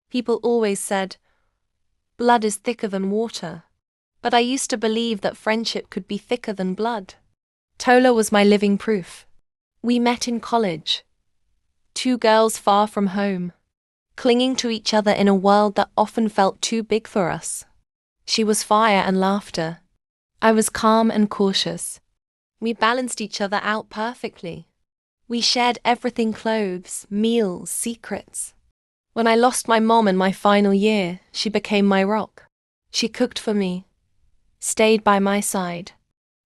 People always said, blood is thicker than water. But I used to believe that friendship could be thicker than blood. Tola was my living proof. We met in college. Two girls far from home, clinging to each other in a world that often felt too big for us. She was fire and laughter. I was calm and cautious. We balanced each other out perfectly. We shared everything: clothes, meals, secrets. When I lost my mom in my final year, she became my rock. She cooked for me, stayed by my side,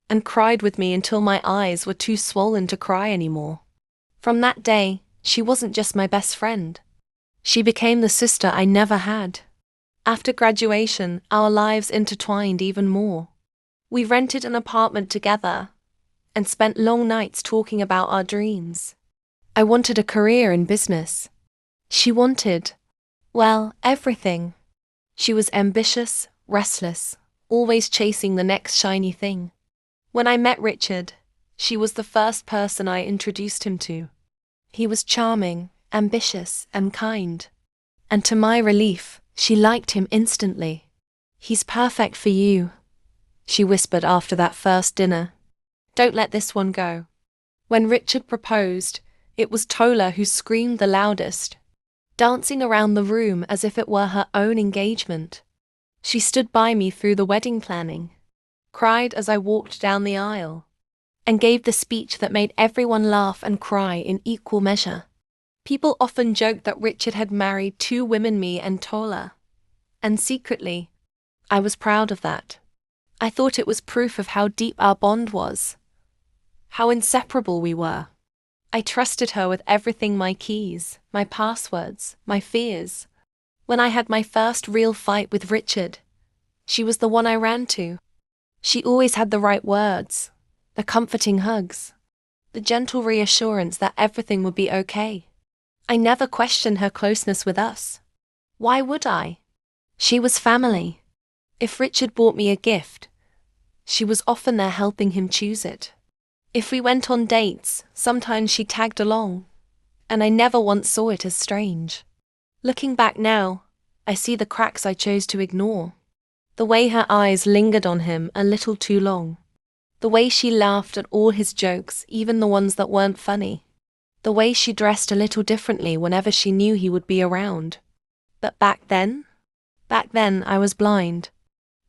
and cried with me until my eyes were too swollen to cry anymore. From that day, she wasn't just my best friend. She became the sister I never had. After graduation, our lives intertwined even more. We rented an apartment together and spent long nights talking about our dreams. I wanted a career in business. She wanted, well, everything. She was ambitious, restless, always chasing the next shiny thing. When I met Richard, she was the first person I introduced him to. He was charming, ambitious, and kind. And to my relief, she liked him instantly. "He's perfect for you," she whispered after that first dinner. "Don't let this one go." When Richard proposed, it was Tola who screamed the loudest, dancing around the room as if it were her own engagement. She stood by me through the wedding planning, cried as I walked down the aisle, and gave the speech that made everyone laugh and cry in equal measure. People often joked that Richard had married two women, me and Tola, and secretly, I was proud of that. I thought it was proof of how deep our bond was, how inseparable we were. I trusted her with everything: my keys, my passwords, my fears. When I had my first real fight with Richard, she was the one I ran to. She always had the right words, the comforting hugs, the gentle reassurance that everything would be okay. I never questioned her closeness with us. Why would I? She was family. If Richard bought me a gift, she was often there helping him choose it. If we went on dates, sometimes she tagged along, and I never once saw it as strange. Looking back now, I see the cracks I chose to ignore. The way her eyes lingered on him a little too long. The way she laughed at all his jokes, even the ones that weren't funny. The way she dressed a little differently whenever she knew he would be around. But back then I was blind.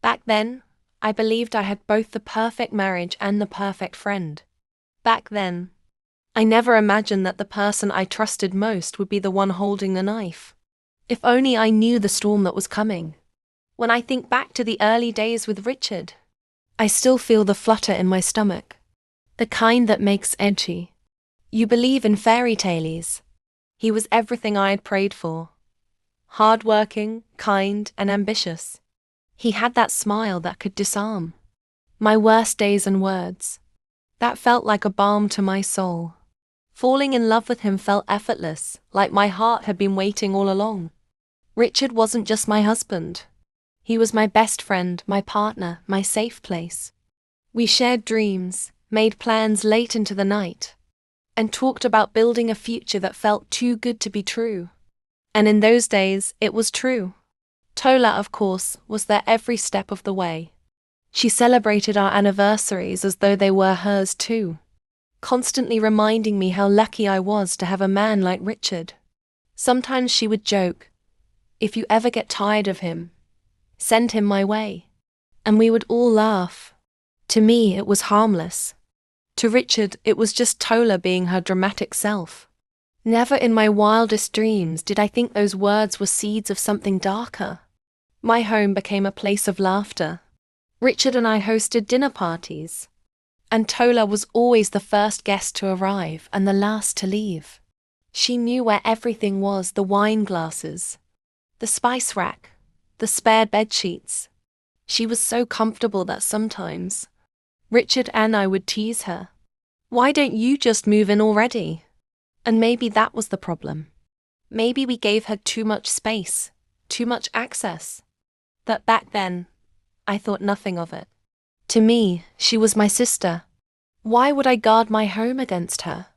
Back then, I believed I had both the perfect marriage and the perfect friend. Back then, I never imagined that the person I trusted most would be the one holding the knife. If only I knew the storm that was coming. When I think back to the early days with Richard, I still feel the flutter in my stomach. The kind that makes edgy. You believe in fairy tales. He was everything I had prayed for. Hard-working, kind, and ambitious. He had that smile that could disarm my worst days and words. That felt like a balm to my soul. Falling in love with him felt effortless, like my heart had been waiting all along. Richard wasn't just my husband. He was my best friend, my partner, my safe place. We shared dreams, made plans late into the night, and talked about building a future that felt too good to be true. And in those days, it was true. Tola, of course, was there every step of the way. She celebrated our anniversaries as though they were hers too, constantly reminding me how lucky I was to have a man like Richard. Sometimes she would joke, "If you ever get tired of him, send him my way." And we would all laugh. To me, it was harmless. To Richard, it was just Tola being her dramatic self. Never in my wildest dreams did I think those words were seeds of something darker. My home became a place of laughter. Richard and I hosted dinner parties, and Tola was always the first guest to arrive and the last to leave. She knew where everything was: the wine glasses, the spice rack, the spare bed sheets. She was so comfortable that sometimes Richard and I would tease her. "Why don't you just move in already?" And maybe that was the problem. Maybe we gave her too much space, too much access. But back then, I thought nothing of it. To me, she was my sister. Why would I guard my home against her?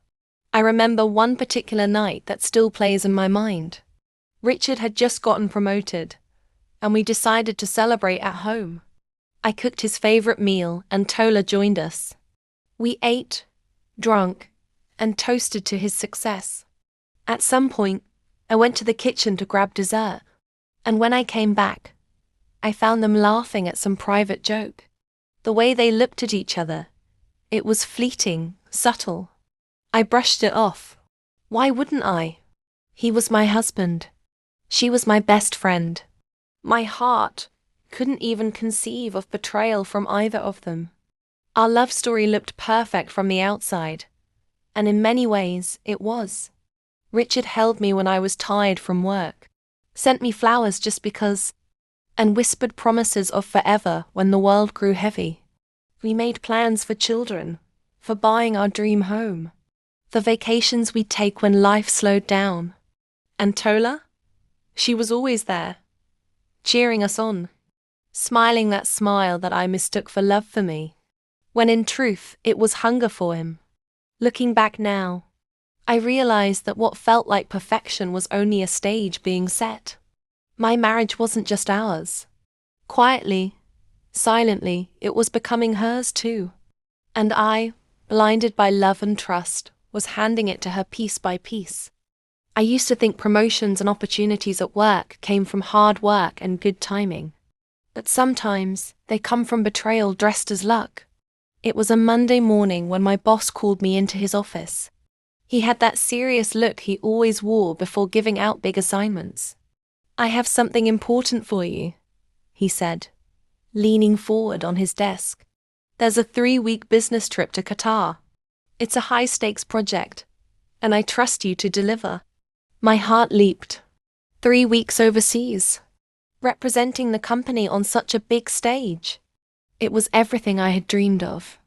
I remember one particular night that still plays in my mind. Richard had just gotten promoted, and we decided to celebrate at home. I cooked his favorite meal and Tola joined us. We ate, drank, and toasted to his success. At some point, I went to the kitchen to grab dessert, and when I came back, I found them laughing at some private joke. The way they looked at each other, it was fleeting, subtle. I brushed it off. Why wouldn't I? He was my husband. She was my best friend. My heart couldn't even conceive of betrayal from either of them. Our love story looked perfect from the outside, and in many ways it was. Richard held me when I was tired from work, sent me flowers just because, and whispered promises of forever when the world grew heavy. We made plans for children, for buying our dream home, for vacations we'd take when life slowed down. And Tola? She was always there, cheering us on, smiling that smile that I mistook for love for me, when in truth it was hunger for him. Looking back now, I realized that what felt like perfection was only a stage being set. My marriage wasn't just ours. Quietly, silently, it was becoming hers too. And I, blinded by love and trust, was handing it to her piece by piece. I used to think promotions and opportunities at work came from hard work and good timing. But sometimes they come from betrayal dressed as luck. It was a Monday morning when my boss called me into his office. He had that serious look he always wore before giving out big assignments. "I have something important for you," he said, leaning forward on his desk. "There's a 3-week business trip to Qatar. It's a high-stakes project, and I trust you to deliver." My heart leaped. 3 weeks overseas, representing the company on such a big stage. It was everything I had dreamed of.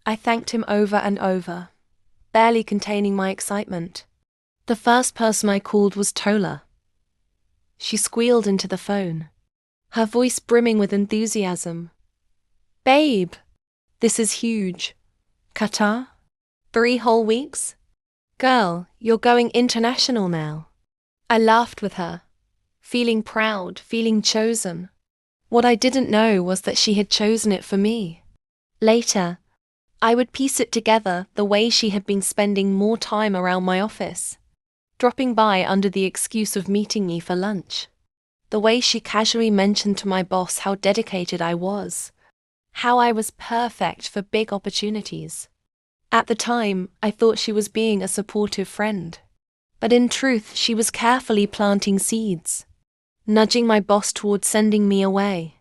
I thanked him over and over, barely containing my excitement. The first person I called was Tola. She squealed into the phone, her voice brimming with enthusiasm. "Babe, this is huge. Qatar? 3 whole weeks? Girl, you're going international now." I laughed with her, feeling proud, feeling chosen. What I didn't know was that she had chosen it for me. Later, I would piece it together the way she had been spending more time around my office, dropping by under the excuse of meeting me for lunch. The way she casually mentioned to my boss how dedicated I was, how I was perfect for big opportunities. At the time, I thought she was being a supportive friend. But in truth, she was carefully planting seeds, nudging my boss toward sending me away.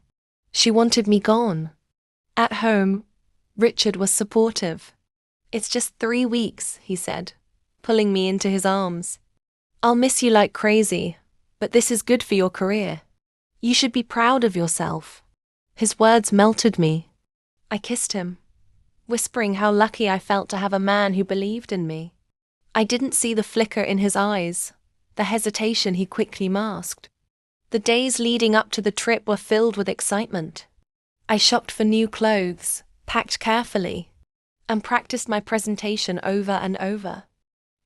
She wanted me gone. At home, Richard was supportive. "It's just 3 weeks," he said, pulling me into his arms. "I'll miss you like crazy, but this is good for your career. You should be proud of yourself." His words melted me. I kissed him, whispering how lucky I felt to have a man who believed in me. I didn't see the flicker in his eyes, the hesitation he quickly masked. The days leading up to the trip were filled with excitement. I shopped for new clothes, packed carefully, and practiced my presentation over and over.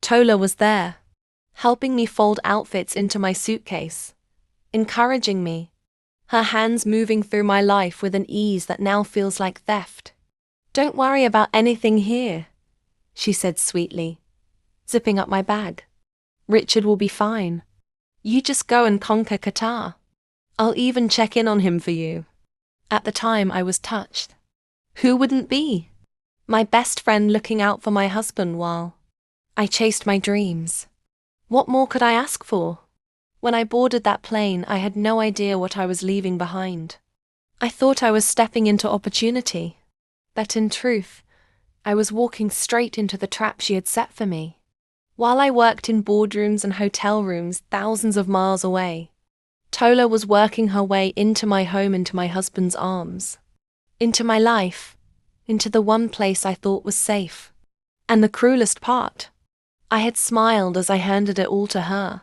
Tola was there, helping me fold outfits into my suitcase, encouraging me, her hands moving through my life with an ease that now feels like theft. "Don't worry about anything here," she said sweetly, zipping up my bag. "Richard will be fine. You just go and conquer Qatar. I'll even check in on him for you." At the time, I was touched. Who wouldn't be? My best friend looking out for my husband while I chased my dreams. What more could I ask for? When I boarded that plane, I had no idea what I was leaving behind. I thought I was stepping into opportunity, but in truth, I was walking straight into the trap she had set for me. While I worked in boardrooms and hotel rooms thousands of miles away, Tola was working her way into my home, into my husband's arms, into my life, into the one place I thought was safe. And the cruelest part, I had smiled as I handed it all to her.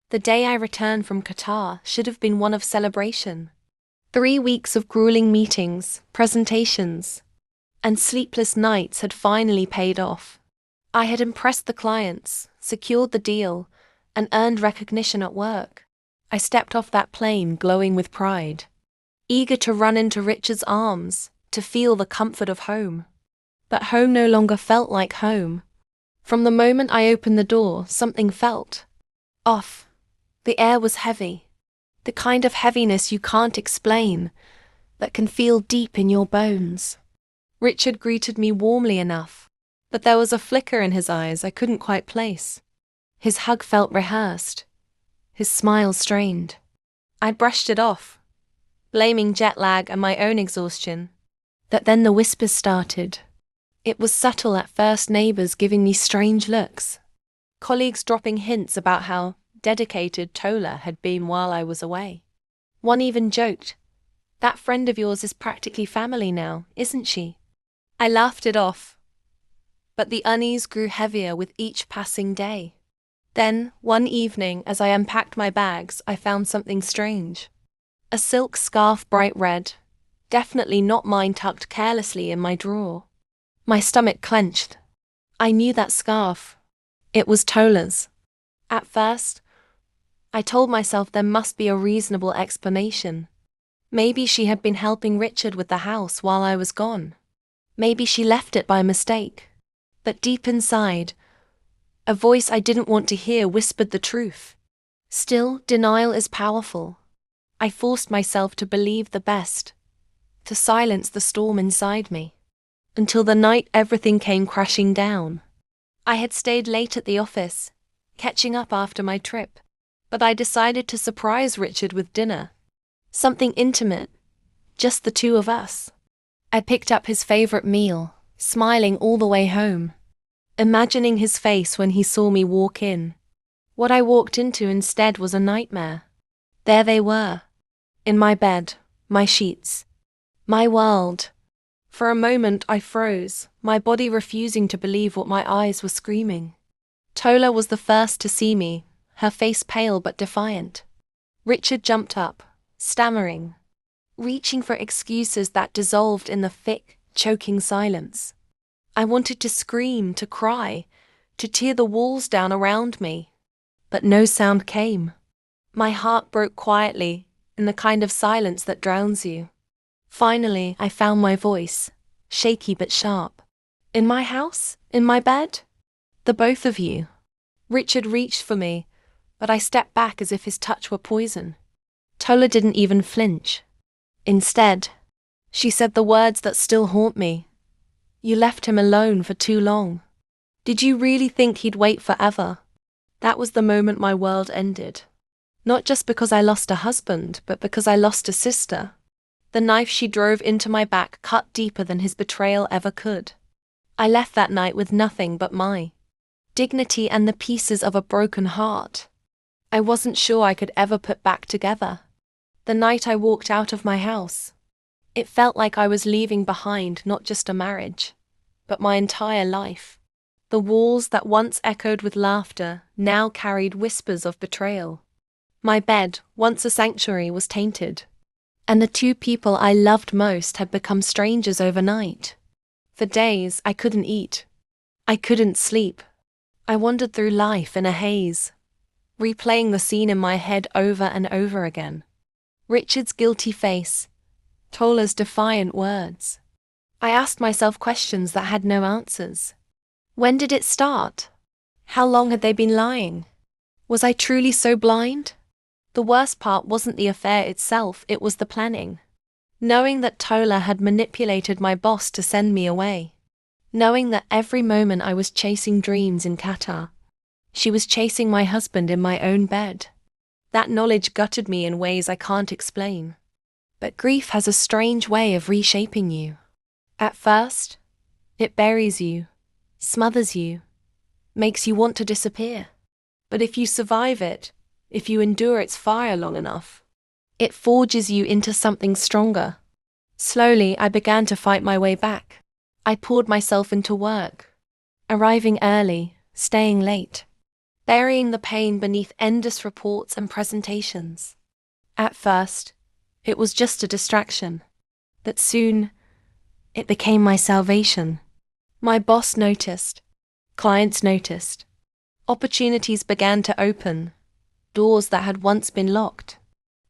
The day I returned from Qatar should have been one of celebration. 3 weeks of grueling meetings, presentations, and sleepless nights had finally paid off. I had impressed the clients, secured the deal, and earned recognition at work. I stepped off that plane glowing with pride, eager to run into Richard's arms, to feel the comfort of home. But home no longer felt like home. From the moment I opened the door, something felt off. The air was heavy, the kind of heaviness you can't explain, that can feel deep in your bones. Richard greeted me warmly enough, but there was a flicker in his eyes I couldn't quite place. His hug felt rehearsed, his smile strained. I brushed it off, blaming jet lag and my own exhaustion. But then the whispers started. It was subtle at first, neighbors giving me strange looks, colleagues dropping hints about how dedicated Tola had been while I was away. One even joked, "That friend of yours is practically family now, isn't she?" I laughed it off, but the unease grew heavier with each passing day. Then, one evening, as I unpacked my bags, I found something strange. A silk scarf, bright red, definitely not mine, tucked carelessly in my drawer. My stomach clenched. I knew that scarf. It was Tola's. At first, I told myself there must be a reasonable explanation. Maybe she had been helping Richard with the house while I was gone. Maybe she left it by mistake. But deep inside, a voice I didn't want to hear whispered the truth. Still, denial is powerful. I forced myself to believe the best, to silence the storm inside me. Until the night everything came crashing down. I had stayed late at the office, catching up after my trip, but I decided to surprise Richard with dinner. Something intimate, just the two of us. I picked up his favorite meal, smiling all the way home, imagining his face when he saw me walk in. What I walked into instead was a nightmare. There they were, in my bed, my sheets, my world. For a moment I froze, my body refusing to believe what my eyes were screaming. Tola was the first to see me, her face pale but defiant. Richard jumped up, stammering, reaching for excuses that dissolved in the thick, choking silence. I wanted to scream, to cry, to tear the walls down around me, but no sound came. My heart broke quietly, in the kind of silence that drowns you. Finally, I found my voice, shaky but sharp. "In my house? In my bed? The both of you?" Richard reached for me, but I stepped back as if his touch were poison. Tola didn't even flinch. Instead, she said the words that still haunt me. "You left him alone for too long. Did you really think he'd wait forever?" That was the moment my world ended. Not just because I lost a husband, but because I lost a sister. The knife she drove into my back cut deeper than his betrayal ever could. I left that night with nothing but my dignity and the pieces of a broken heart I wasn't sure I could ever put back together. The night I walked out of my house, it felt like I was leaving behind not just a marriage, but my entire life. The walls that once echoed with laughter now carried whispers of betrayal. My bed, once a sanctuary, was tainted. And the two people I loved most had become strangers overnight. For days, I couldn't eat. I couldn't sleep. I wandered through life in a haze, replaying the scene in my head over and over again. Richard's guilty face, Tola's defiant words. I asked myself questions that had no answers. When did it start? How long had they been lying? Was I truly so blind? The worst part wasn't the affair itself, it was the planning. Knowing that Tola had manipulated my boss to send me away. Knowing that every moment I was chasing dreams in Qatar, she was chasing my husband in my own bed. That knowledge gutted me in ways I can't explain. But grief has a strange way of reshaping you. At first, it buries you, smothers you, makes you want to disappear. But if you survive it, if you endure its fire long enough, it forges you into something stronger. Slowly, I began to fight my way back. I poured myself into work, arriving early, staying late, burying the pain beneath endless reports and presentations. At first, it was just a distraction, but soon, it became my salvation. My boss noticed, clients noticed, opportunities began to open. doors that had once been locked.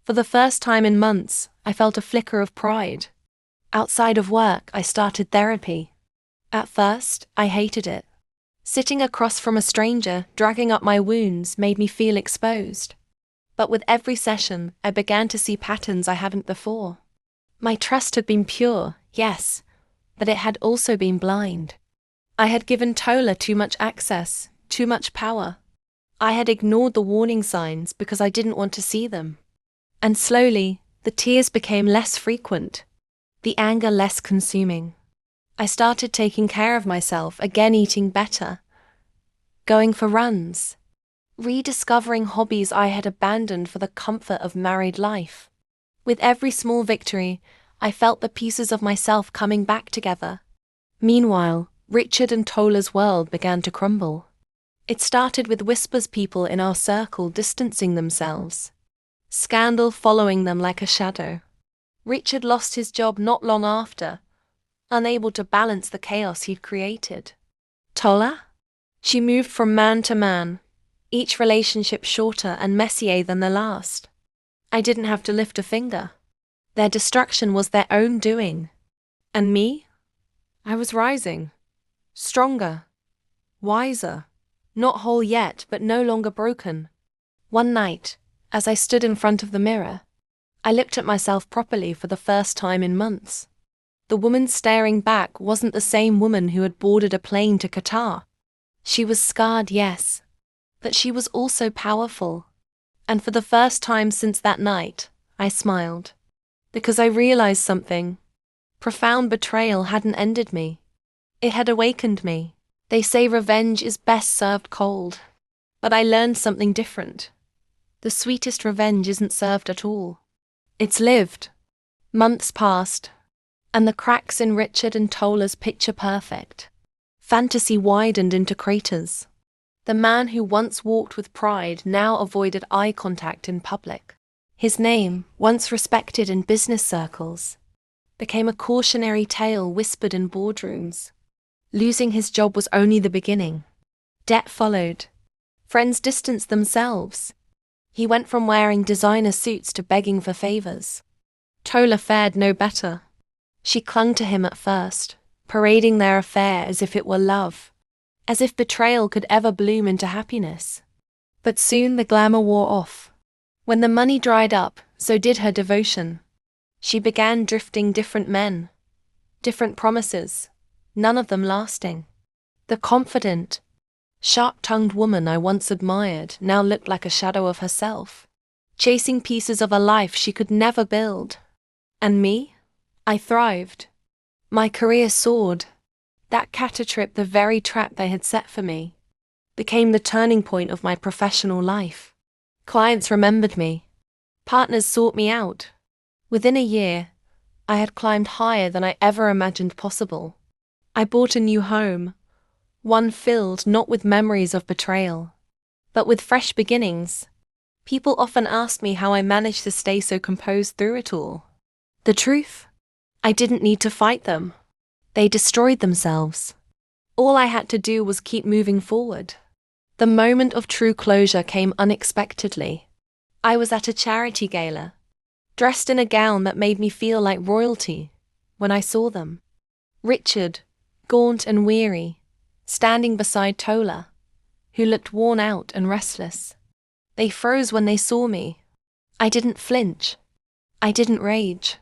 For the first time in months, I felt a flicker of pride. Outside of work, I started therapy. At first, I hated it. Sitting across from a stranger, dragging up my wounds, made me feel exposed. But with every session, I began to see patterns I hadn't before. My trust had been pure, yes, but it had also been blind. I had given Tola too much access, too much power. I had ignored the warning signs because I didn't want to see them. And slowly, the tears became less frequent, the anger less consuming. I started taking care of myself, again eating better, going for runs, rediscovering hobbies I had abandoned for the comfort of married life. With every small victory, I felt the pieces of myself coming back together. Meanwhile, Richard and Tola's world began to crumble. It started with whispers, people in our circle distancing themselves, scandal following them like a shadow. Richard lost his job not long after, unable to balance the chaos he'd created. Tola? She moved from man to man, each relationship shorter and messier than the last. I didn't have to lift a finger. Their destruction was their own doing. And me? I was rising. Stronger. Wiser. Not whole yet, but no longer broken. One night, as I stood in front of the mirror, I looked at myself properly for the first time in months. The woman staring back wasn't the same woman who had boarded a plane to Qatar. She was scarred, yes, but she was also powerful. And for the first time since that night, I smiled. Because I realized something. Profound betrayal hadn't ended me. It had awakened me. They say revenge is best served cold. But I learned something different. The sweetest revenge isn't served at all. It's lived. Months passed, and the cracks in Richard and Tola's picture-perfect fantasy widened into craters. The man who once walked with pride now avoided eye contact in public. His name, once respected in business circles, became a cautionary tale whispered in boardrooms. Losing his job was only the beginning. Debt followed. Friends distanced themselves. He went from wearing designer suits to begging for favors. Tola fared no better. She clung to him at first, parading their affair as if it were love, as if betrayal could ever bloom into happiness. But soon the glamour wore off. When the money dried up, so did her devotion. She began drifting different men, different promises, none of them lasting. The confident, sharp-tongued woman I once admired now looked like a shadow of herself, chasing pieces of a life she could never build. And me? I thrived. My career soared. That Qatar trip, the very trap they had set for me, became the turning point of my professional life. Clients remembered me. Partners sought me out. Within a year, I had climbed higher than I ever imagined possible. I bought a new home, one filled not with memories of betrayal, but with fresh beginnings. People often asked me how I managed to stay so composed through it all. The truth? I didn't need to fight them. They destroyed themselves. All I had to do was keep moving forward. The moment of true closure came unexpectedly. I was at a charity gala, dressed in a gown that made me feel like royalty, when I saw them. Richard, gaunt and weary, standing beside Tola, who looked worn out and restless. They froze when they saw me. I didn't flinch. I didn't rage.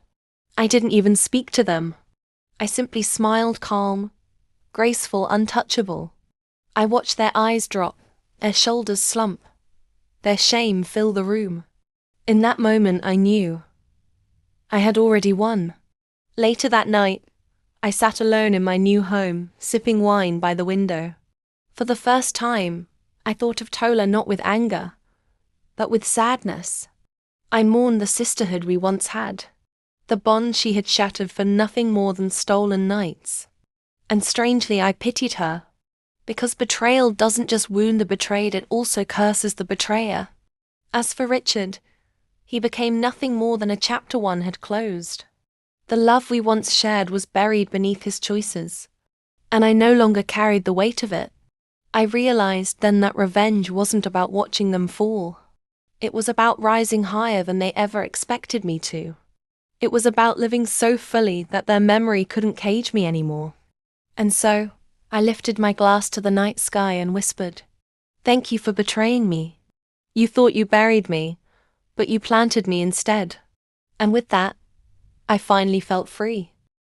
I didn't even speak to them. I simply smiled, calm, graceful, untouchable. I watched their eyes drop, their shoulders slump, their shame fill the room. In that moment I knew I had already won. Later that night, I sat alone in my new home, sipping wine by the window. For the first time, I thought of Tola not with anger, but with sadness. I mourned the sisterhood we once had, the bond she had shattered for nothing more than stolen nights. And strangely I pitied her, because betrayal doesn't just wound the betrayed, it also curses the betrayer. As for Richard, he became nothing more than a chapter one had closed. The love we once shared was buried beneath his choices, and I no longer carried the weight of it. I realized then that revenge wasn't about watching them fall. It was about rising higher than they ever expected me to. It was about living so fully that their memory couldn't cage me anymore. And so, I lifted my glass to the night sky and whispered, "Thank you for betraying me. You thought you buried me, but you planted me instead." And with that, I finally felt free.